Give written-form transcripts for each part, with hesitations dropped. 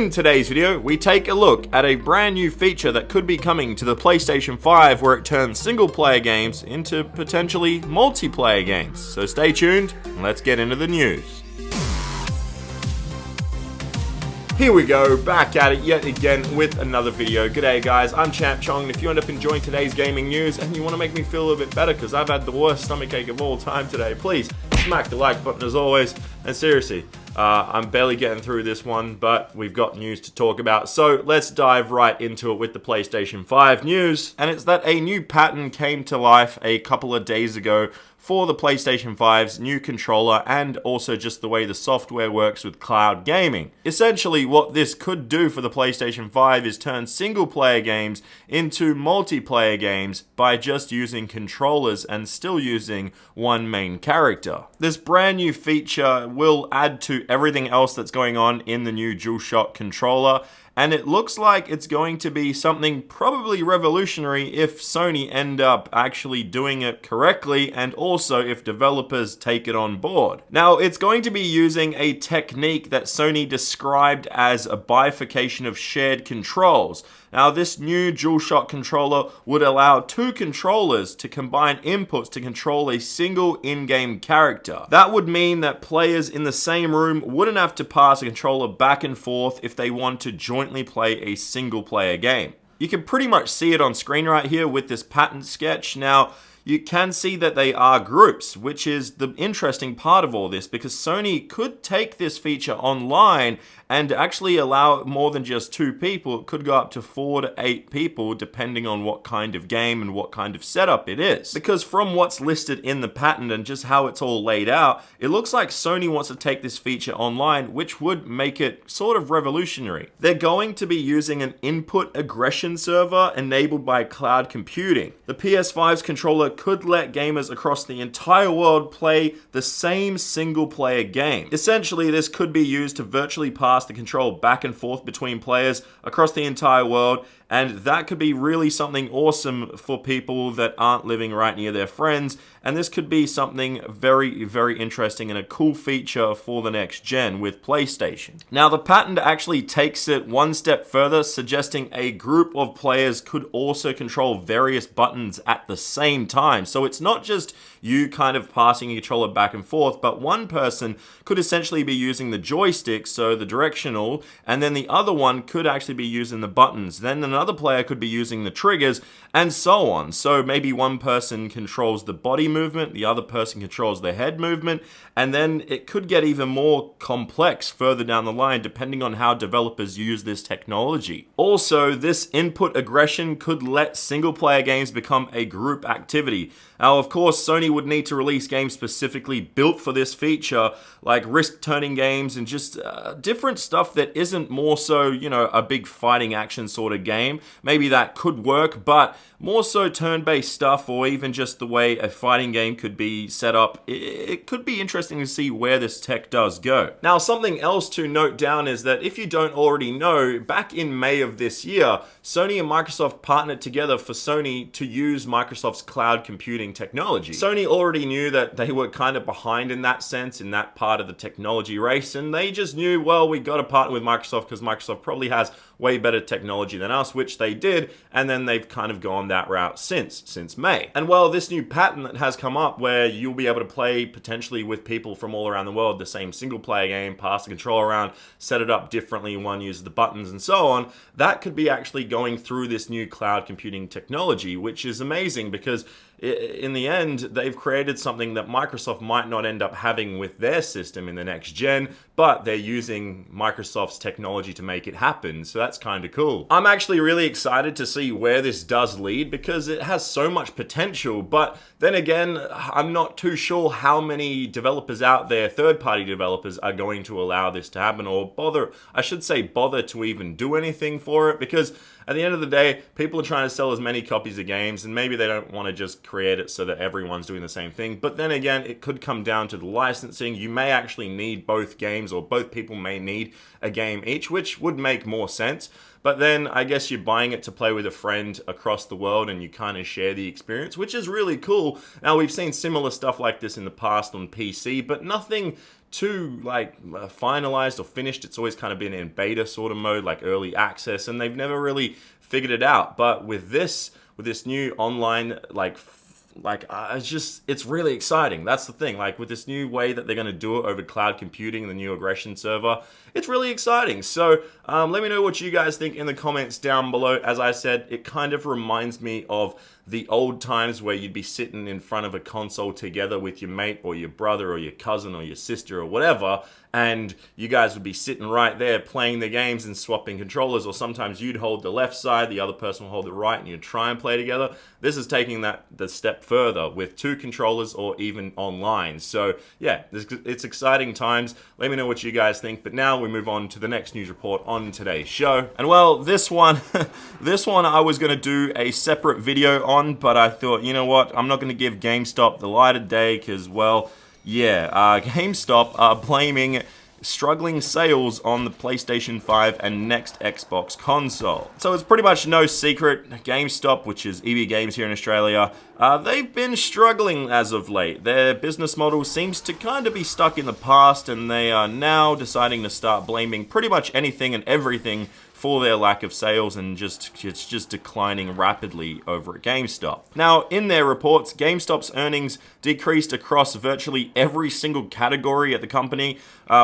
In today's video, we take a look at a brand new feature that could be coming to the PlayStation 5 where it turns single-player games into potentially multiplayer games. So stay tuned, and let's get into the news. Here we go, back at it yet again with another video. G'day guys, I'm Champ Chong, and if you end up enjoying today's gaming news and you want to make me feel a little bit better because I've had the worst stomachache of all time today, please smack the like button as always. And seriously, I'm barely getting through this one, but we've got news to talk about. So let's dive right into it with the PlayStation 5 news. And it's that a new patent came to life a couple of days ago for the PlayStation 5's new controller and also just the way the software works with cloud gaming. Essentially, what this could do for the PlayStation 5 is turn single-player games into multiplayer games by just using controllers and still using one main character. This brand new feature will add to everything else that's going on in the new DualShock controller, and it looks like it's going to be something probably revolutionary if Sony end up actually doing it correctly and also if developers take it on board. Now, it's going to be using a technique that Sony described as a bifurcation of shared controls. Now, this new DualShock controller would allow two controllers to combine inputs to control a single in-game character. That would mean that players in the same room wouldn't have to pass a controller back and forth if they want to jointly play a single-player game. You can pretty much see it on screen right here with this patent sketch. Now, you can see that they are groups, which is the interesting part of all this, because Sony could take this feature online and actually allow more than just two people. It could go up to 4 to 8 people depending on what kind of game and what kind of setup it is. Because from what's listed in the patent and just how it's all laid out, it looks like Sony wants to take this feature online, which would make it sort of revolutionary. They're going to be using an input aggression server enabled by cloud computing. The PS5's controller could let gamers across the entire world play the same single-player game. Essentially, this could be used to virtually pass the control back and forth between players across the entire world, and that could be really something awesome for people that aren't living right near their friends, and this could be something very, very interesting and a cool feature for the next gen with PlayStation. Now, the patent actually takes it one step further, suggesting a group of players could also control various buttons at the same time. So it's not just you kind of passing your controller back and forth, but one person could essentially be using the joystick, so the directional, and then the other one could actually be using the buttons. Then another player could be using the triggers, and so on. So maybe one person controls the body movement, the other person controls the head movement, and then it could get even more complex further down the line depending on how developers use this technology. Also, this input aggression could let single-player games become a group activity. Now, of course, Sony would need to release games specifically built for this feature, like risk-turning games and just different stuff that isn't more so, a big fighting action sort of game. Maybe that could work, but more so turn-based stuff, or even just the way a fighting game could be set up. It could be interesting to see where this tech does go. Now, something else to note down is that if you don't already know, back in May of this year, Sony and Microsoft partnered together for Sony to use Microsoft's cloud computing technology. Sony already knew that they were kind of behind in that sense, in that part of the technology race, and they just knew, well, we got to partner with Microsoft because Microsoft probably has way better technology than us, which they did, and then they've kind of gone that route since May. And well, this new patent that has come up where you'll be able to play potentially with people from all around the world the same single player game, pass the controller around, set it up differently, one uses the buttons and so on, that could be actually going through this new cloud computing technology, which is amazing because in the end, they've created something that Microsoft might not end up having with their system in the next gen, but they're using Microsoft's technology to make it happen, so that's kind of cool. I'm actually really excited to see where this does lead because it has so much potential, but then again, I'm not too sure how many developers out there, third-party developers, are going to allow this to happen or bother to even do anything for it, because at the end of the day, people are trying to sell as many copies of games, and maybe they don't want to just create it so that everyone's doing the same thing. But then again, it could come down to the licensing. You may actually need both games, or both people may need a game each, which would make more sense. But then I guess you're buying it to play with a friend across the world and you kind of share the experience, which is really cool. Now, we've seen similar stuff like this in the past on PC, but nothing too finalized or finished. It's always kind of been in beta sort of mode, like early access, and they've never really figured it out. But with this new online it's really exciting. That's the thing. Like with this new way that they're going to do it over cloud computing, the new aggression server, it's really exciting. So let me know what you guys think in the comments down below. As I said, it kind of reminds me of the old times where you'd be sitting in front of a console together with your mate or your brother or your cousin or your sister or whatever, and you guys would be sitting right there playing the games and swapping controllers, or sometimes you'd hold the left side, the other person will hold the right, and you'd try and play together. This is taking that the step further with 2 controllers or even online. So yeah, it's exciting times. Let me know what you guys think. But now we move on to the next news report on today's show. And well, this one I was going to do a separate video on, but I thought, you know what, I'm not going to give GameStop the light of day because, well, yeah, GameStop are blaming struggling sales on the PlayStation 5 and next Xbox console. So it's pretty much no secret, GameStop, which is EB Games here in Australia, they've been struggling as of late. Their business model seems to kind of be stuck in the past, and they are now deciding to start blaming pretty much anything and everything for their lack of sales, and it's just declining rapidly over at GameStop. Now, in their reports, GameStop's earnings decreased across virtually every single category at the company,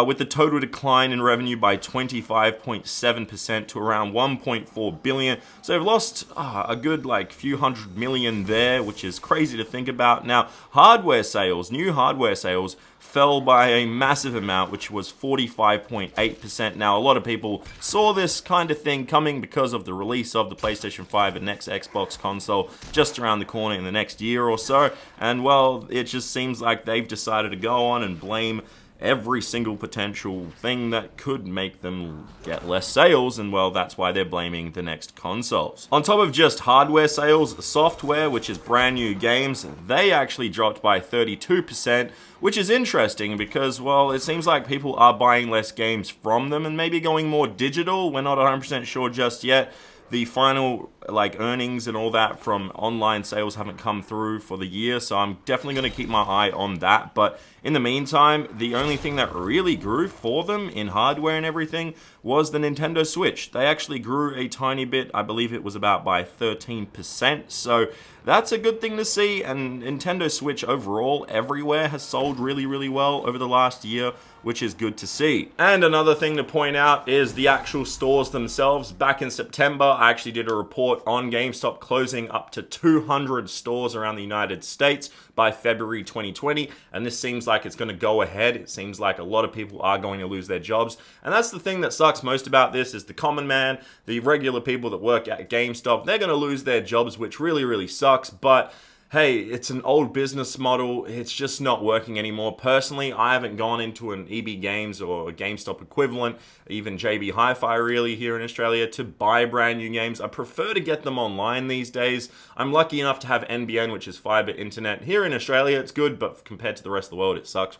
with the total decline in revenue by 25.7% to around 1.4 billion. So they've lost a good few hundred million there, which is crazy to think about. Now, new hardware sales fell by a massive amount, which was 45.8%. Now, a lot of people saw this kind of thing coming because of the release of the PlayStation 5 and next Xbox console just around the corner in the next year or so. And well, it just seems like they've decided to go on and blame every single potential thing that could make them get less sales, and well, that's why they're blaming the next consoles. On top of just hardware sales, software, which is brand new games, they actually dropped by 32%, which is interesting because, well, it seems like people are buying less games from them and maybe going more digital. We're not 100% sure just yet. The final earnings and all that from online sales haven't come through for the year, so I'm definitely going to keep my eye on that. But in the meantime, the only thing that really grew for them in hardware and everything was the Nintendo Switch. They actually grew a tiny bit. I believe it was about by 13%. So that's a good thing to see. And Nintendo Switch overall everywhere has sold really, really well over the last year, which is good to see. And another thing to point out is the actual stores themselves. Back in September, I actually did a report on GameStop closing up to 200 stores around the United States by February 2020, and this seems like it's going to go ahead. It seems like a lot of people are going to lose their jobs, and that's the thing that sucks most about this is the common man, the regular people that work at GameStop, they're going to lose their jobs, which really, really sucks. But hey, it's an old business model. It's just not working anymore. Personally, I haven't gone into an EB Games or a GameStop equivalent, even JB Hi-Fi really here in Australia, to buy brand new games. I prefer to get them online these days. I'm lucky enough to have NBN, which is fiber internet. Here in Australia, it's good, but compared to the rest of the world, it sucks.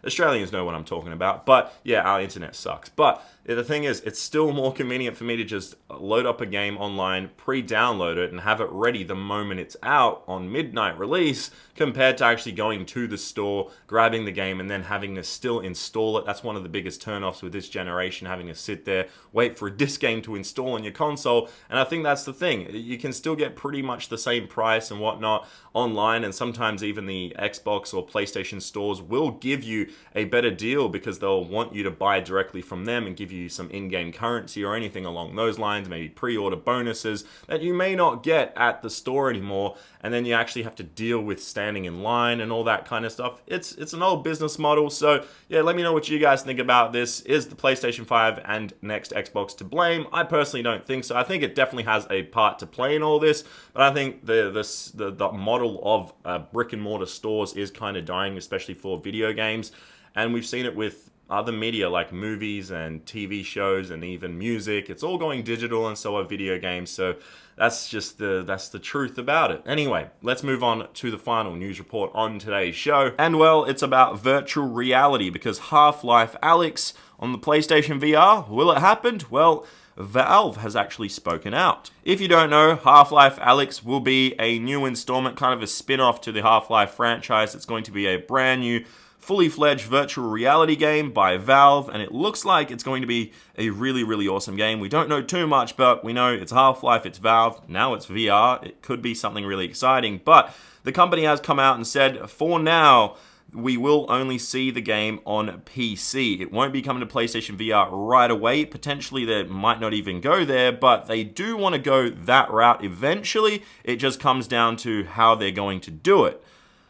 Australians know what I'm talking about, but yeah, our internet sucks. But the thing is, it's still more convenient for me to just load up a game online, pre-download it, and have it ready the moment it's out on midnight release, compared to actually going to the store, grabbing the game, and then having to still install it. That's one of the biggest turnoffs with this generation, having to sit there, wait for a disc game to install on your console. And I think that's the thing. You can still get pretty much the same price and whatnot online, and sometimes even the Xbox or PlayStation stores will give you a better deal because they'll want you to buy directly from them and give you some in-game currency or anything along those lines, maybe pre-order bonuses that you may not get at the store anymore, and then you actually have to deal with standing in line and all that kind of stuff. It's an old business model. So yeah, let me know what you guys think about this. Is the PlayStation 5 and next Xbox to blame? I personally don't think so. I think it definitely has a part to play in all this, but I think the model of brick and mortar stores is kind of dying, especially for video games. And we've seen it with other media like movies and TV shows and even music. It's all going digital, and so are video games. So that's the truth about it. Anyway, let's move on to the final news report on today's show. And well, it's about virtual reality, because Half-Life Alyx on the PlayStation VR, will it happen? Well, Valve has actually spoken out. If you don't know, Half-Life Alyx will be a new installment, kind of a spin-off to the Half-Life franchise. It's going to be a brand new fully fledged virtual reality game by Valve, and it looks like it's going to be a really, really awesome game. We don't know too much, but we know it's Half-Life, it's Valve, now it's VR. It could be something really exciting, but the company has come out and said, for now, we will only see the game on PC. It won't be coming to PlayStation VR right away. Potentially, they might not even go there, but they do want to go that route eventually. It just comes down to how they're going to do it.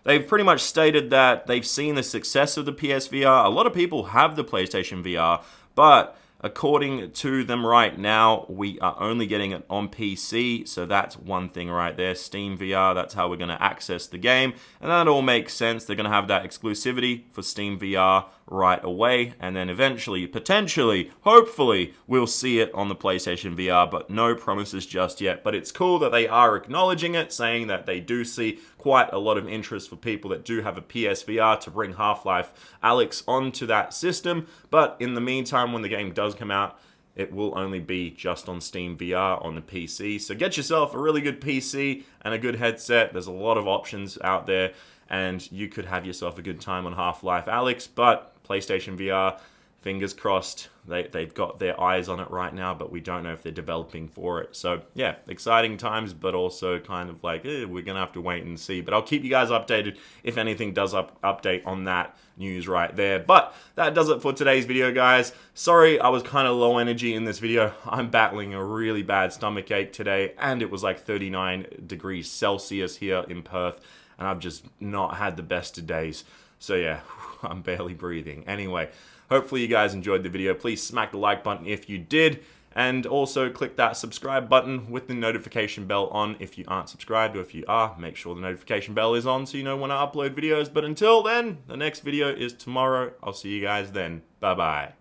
They've pretty much stated that they've seen the success of the PSVR. A lot of people have the PlayStation VR, but according to them right now, we are only getting it on PC, so that's one thing right there. Steam VR, that's how we're going to access the game, and that all makes sense. They're going to have that exclusivity for Steam VR right away, and then eventually, potentially, hopefully, we'll see it on the PlayStation VR, but no promises just yet. But it's cool that they are acknowledging it, saying that they do see quite a lot of interest for people that do have a PSVR to bring Half-Life Alyx onto that system. But in the meantime, when the game does come out, it will only be just on Steam VR on the PC. So get yourself a really good PC and a good headset. There's a lot of options out there, and you could have yourself a good time on Half-Life Alyx. But PlayStation VR, fingers crossed, they've got their eyes on it right now, but we don't know if they're developing for it. So yeah, exciting times, but also kind of like, we're going to have to wait and see. But I'll keep you guys updated if anything does update on that news right there. But that does it for today's video, guys. Sorry, I was kind of low energy in this video. I'm battling a really bad stomach ache today, and it was like 39 degrees Celsius here in Perth, and I've just not had the best of days. So yeah, I'm barely breathing. Anyway, hopefully you guys enjoyed the video. Please smack the like button if you did, and also click that subscribe button with the notification bell on if you aren't subscribed, or if you are, make sure the notification bell is on so you know when I upload videos. But until then, the next video is tomorrow. I'll see you guys then. Bye-bye.